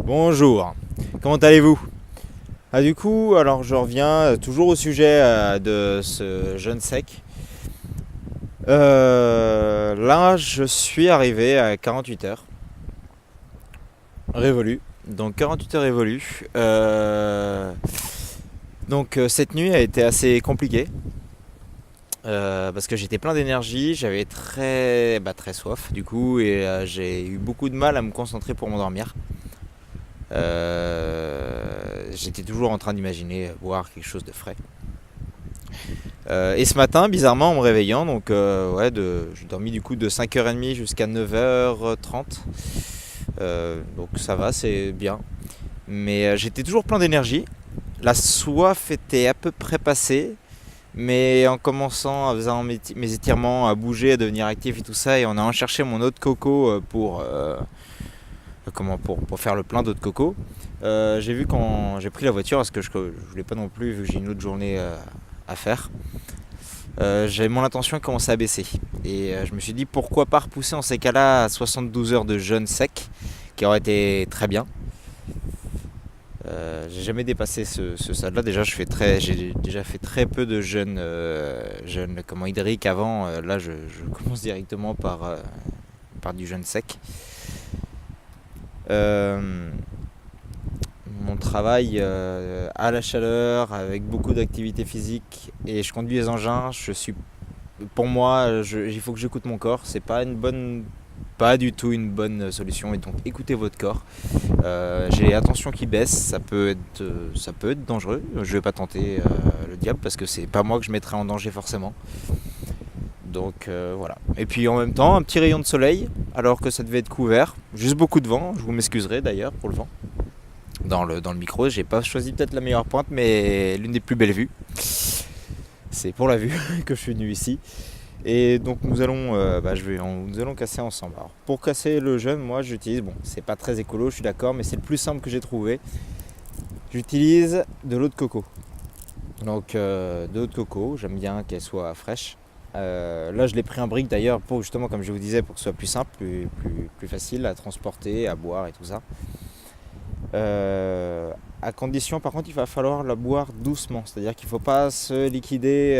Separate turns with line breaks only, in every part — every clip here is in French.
Bonjour, comment allez-vous? Du coup, alors je reviens toujours au sujet de ce jeûne sec. Là, je suis arrivé à 48 heures révolues. Donc 48 heures révolues. Donc cette nuit a été assez compliquée parce que j'étais plein d'énergie, j'avais très soif du coup et j'ai eu beaucoup de mal à me concentrer pour m'endormir. J'étais toujours en train d'imaginer boire quelque chose de frais. Et ce matin, bizarrement, en me réveillant, donc j'ai dormi du coup de 5h30 jusqu'à 9h30. Donc ça va, c'est bien. Mais j'étais toujours plein d'énergie. La soif était à peu près passée. Mais en commençant, en faisant mes étirements, à bouger, à devenir actif et tout ça, et en allant chercher mon eau de coco pour faire le plein d'eau de coco, j'ai vu quand j'ai pris la voiture, parce que je voulais pas non plus, vu que j'ai une autre journée à faire, j'ai mon intention commençait à baisser. Et je me suis dit pourquoi pas repousser en ces cas-là à 72 heures de jeûne sec, qui aurait été très bien. J'ai jamais dépassé ce stade-là. Déjà, j'ai déjà fait très peu de jeûne hydrique avant. Là, je commence directement par du jeûne sec. Mon travail à la chaleur, avec beaucoup d'activité physique, et je conduis les engins. Pour moi, il faut que j'écoute mon corps. C'est pas du tout une bonne solution. Et donc, écoutez votre corps. J'ai l'attention qui baisse. Ça peut être dangereux. Je vais pas tenter le diable parce que c'est pas moi que je mettrai en danger forcément. Donc voilà. Et puis en même temps, un petit rayon de soleil, alors que ça devait être couvert. Juste beaucoup de vent. Je vous m'excuserai d'ailleurs pour le vent. Dans le micro, j'ai pas choisi peut-être la meilleure pointe, mais l'une des plus belles vues. C'est pour la vue que je suis venu ici. Et donc nous allons casser ensemble. Alors, pour casser le jeûne, moi j'utilise, c'est pas très écolo, je suis d'accord, mais c'est le plus simple que j'ai trouvé. J'utilise de l'eau de coco. Donc de l'eau de coco, j'aime bien qu'elle soit fraîche. Là je l'ai pris en brique d'ailleurs pour justement, comme je vous disais, pour que ce soit plus simple, plus facile à transporter, à boire et tout ça. À condition, par contre, il va falloir la boire doucement. C'est-à-dire qu'il ne faut pas se liquider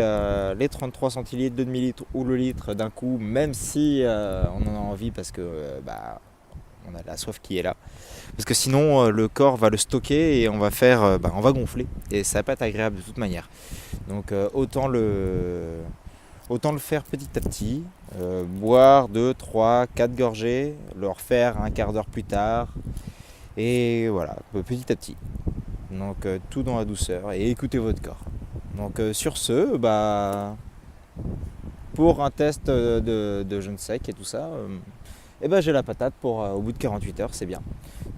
les 33 centilitres, de demi-litre ou le litre d'un coup, même si on en a envie parce que on a la soif qui est là. Parce que sinon, le corps va le stocker et on va gonfler. Et ça va pas être agréable de toute manière. Donc autant le faire petit à petit. Boire 2, 3, 4 gorgées, le refaire un quart d'heure plus tard. Et voilà, petit à petit. Donc tout dans la douceur et écoutez votre corps. Donc sur ce, pour un test de jeûne sec et tout ça, j'ai la patate pour au bout de 48 heures, c'est bien.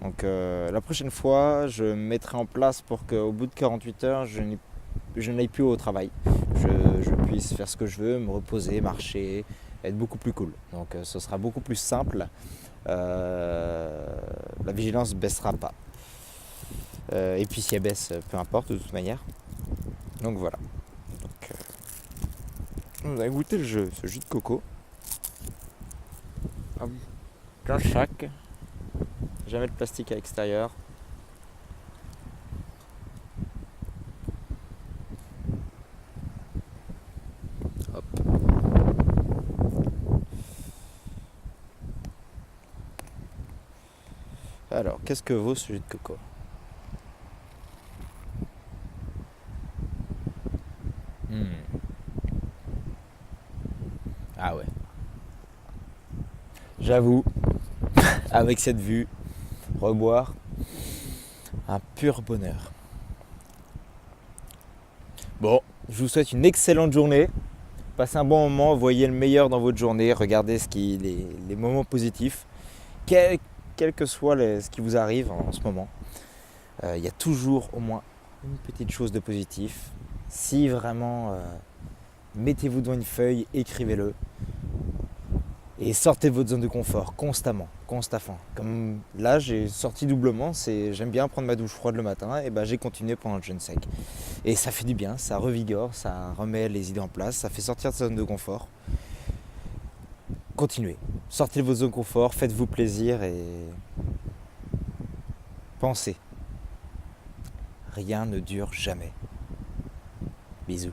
Donc la prochaine fois, je mettrai en place pour qu'au bout de 48 heures, je n'aille plus au travail. Je puisse faire ce que je veux, me reposer, marcher, être beaucoup plus cool. Donc ce sera beaucoup plus simple. La vigilance ne baissera pas. Et puis si elle baisse, peu importe de toute manière. Donc voilà. Donc, on a goûté ce jus de coco. Plein chaque. Jamais de plastique à l'extérieur. Hop. Alors, qu'est-ce que vaut ce jus de coco? Ah ouais. J'avoue, avec cette vue, reboire, un pur bonheur. Bon, je vous souhaite une excellente journée. Passez un bon moment, voyez le meilleur dans votre journée, regardez les moments positifs, quel que soit ce qui vous arrive en ce moment. Il y a toujours au moins une petite chose de positif. Si vraiment, mettez-vous devant une feuille, écrivez-le. Et sortez de votre zone de confort constamment. Comme là, j'ai sorti doublement. J'aime bien prendre ma douche froide le matin. Et j'ai continué pendant le jeûne sec. Et ça fait du bien, ça revigore, ça remet les idées en place, ça fait sortir de sa zone de confort. Continuez. Sortez de votre zone de confort, faites-vous plaisir et Pensez, rien ne dure jamais. Bisous.